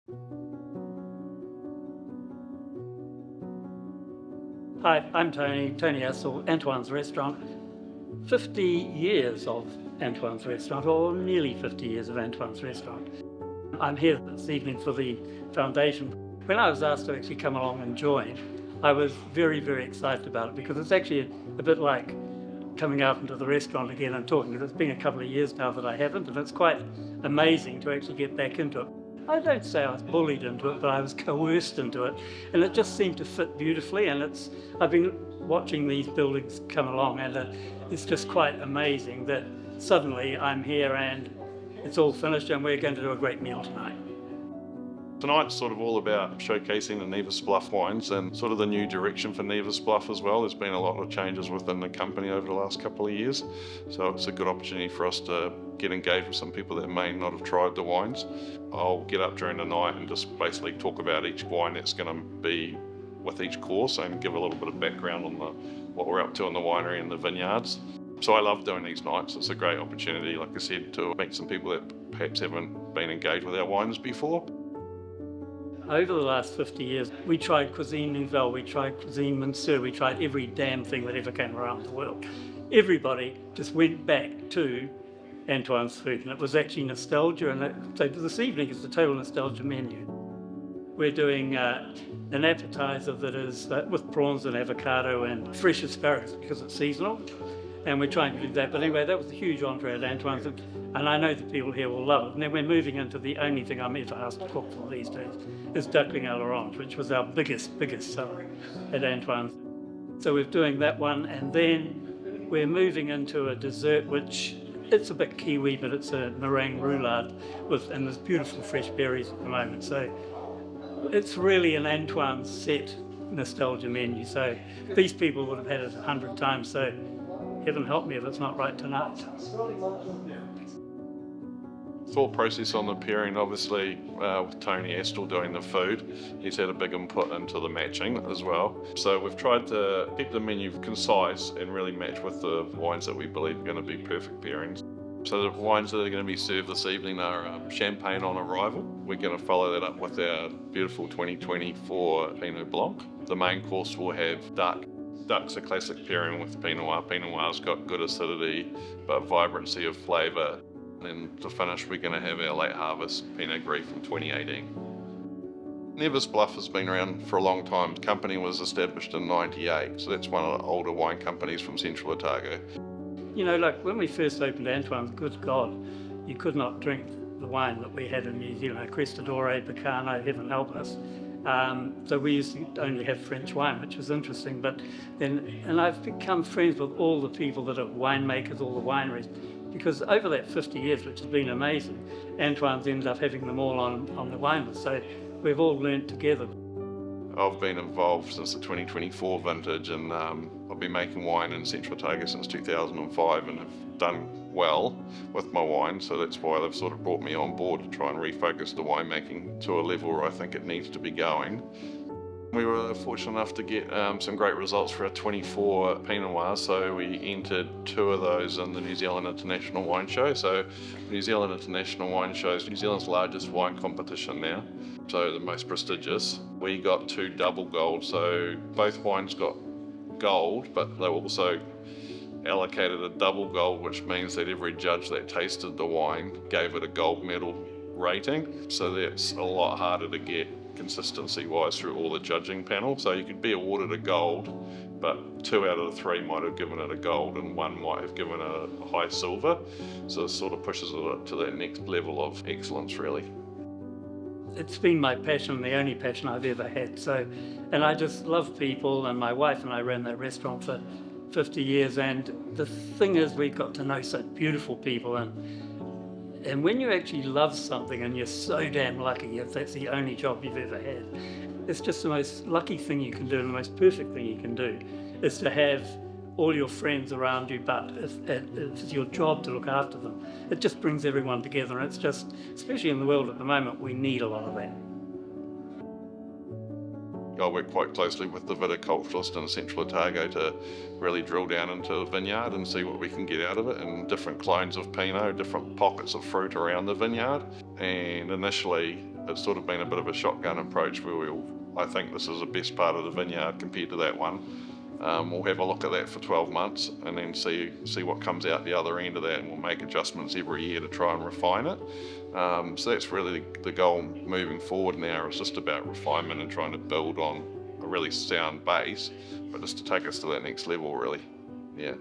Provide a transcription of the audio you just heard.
Hi, I'm Tony Astle, Antoine's restaurant. 50 years of Antoine's restaurant, or nearly 50 years of Antoine's restaurant. I'm here this evening for the foundation. When I was asked to actually come along and join, I was very, very excited about it because it's actually a bit like coming out into the restaurant again and talking, because it's been a couple of years now that I haven't, and it's quite amazing to actually get back into it. I don't say I was bullied into it, but I was coerced into it, and it just seemed to fit beautifully. And I've been watching these buildings come along, and it's just quite amazing that suddenly I'm here and it's all finished and we're going to do a great meal tonight. Tonight's sort of all about showcasing the Nevis Bluff wines and sort of the new direction for Nevis Bluff as well. There's been a lot of changes within the company over the last couple of years, so it's a good opportunity for us to get engaged with some people that may not have tried the wines. I'll get up during the night and just basically talk about each wine that's going to be with each course and give a little bit of background on what we're up to in the winery and the vineyards. So I love doing these nights. It's a great opportunity, like I said, to meet some people that perhaps haven't been engaged with our wines before. Over the last 50 years, we tried cuisine nouvelle, we tried cuisine monsieur, we tried every damn thing that ever came around the world. Everybody just went back to Antoine's food, and it was actually nostalgia. And so this evening is the total nostalgia menu. We're doing an appetizer that is with prawns and avocado and fresh asparagus because it's seasonal, and we're trying to do that. But anyway, that was a huge entree at Antoine's, and I know the people here will love it. And then we're moving into the only thing I'm ever asked to cook for these days is duckling à l'orange, which was our biggest seller at Antoine's. So we're doing that one, and then we're moving into a dessert which it's a bit Kiwi, but it's a meringue roulade and there's beautiful fresh berries at the moment. So it's really an Antoine's set nostalgia menu. So these people would have had it 100 times. So heaven help me if it's not right tonight. Thought process on the pairing, obviously, with Tony Astle doing the food, he's had a big input into the matching as well. So we've tried to keep the menu concise and really match with the wines that we believe are going to be perfect pairings. So the wines that are going to be served this evening are Champagne on Arrival. We're going to follow that up with our beautiful 2024 Pinot Blanc. The main course will have Duck. Duck's a classic pairing with Pinot Noir. Pinot Noir's got good acidity but vibrancy of flavour. And to finish, we're going to have our late harvest Pinot Gris from 2018. Nevis Bluff has been around for a long time. The company was established in '98, so that's one of the older wine companies from Central Otago. You know, like when we first opened Antoine's, good God, you could not drink the wine that we had in New Zealand, Crestadore, Picano, heaven help us. So we used to only have French wine, which was interesting. And I've become friends with all the people that are winemakers, all the wineries, because over that 50 years, which has been amazing, Antoine's ended up having them all on the wine list. So we've all learnt together. I've been involved since the 2024 vintage, and I've been making wine in Central Otago since 2005 and have done well with my wine, so that's why they've sort of brought me on board to try and refocus the winemaking to a level where I think it needs to be going. We were fortunate enough to get some great results for our 24 Pinot Noir, so we entered 2 of those in the New Zealand International Wine Show. So New Zealand International Wine Show is New Zealand's largest wine competition now, so the most prestigious. We got 2 double gold, so both wines got gold, but they were also allocated a double gold, which means that every judge that tasted the wine gave it a gold medal rating. So that's a lot harder to get consistency-wise through all the judging panel. So you could be awarded a gold, but 2 out of the 3 might have given it a gold and 1 might have given it a high silver. So it sort of pushes it to that next level of excellence, really. It's been my passion, the only passion I've ever had. And I just love people, and my wife and I ran that restaurant for 50 years, and the thing is, we got to know such beautiful people, and when you actually love something and you're so damn lucky if that's the only job you've ever had, it's just the most lucky thing you can do, and the most perfect thing you can do is to have all your friends around you, but if it's your job to look after them. It just brings everyone together, and it's just, especially in the world at the moment, we need a lot of that. I work quite closely with the viticulturalist in Central Otago to really drill down into the vineyard and see what we can get out of it, and different clones of Pinot, different pockets of fruit around the vineyard. And initially it's sort of been a bit of a shotgun approach where I think this is the best part of the vineyard compared to that one. We'll have a look at that for 12 months and then see what comes out the other end of that, and we'll make adjustments every year to try and refine it. So that's really the goal moving forward now, is just about refinement and trying to build on a really sound base, but just to take us to that next level, really. Yeah.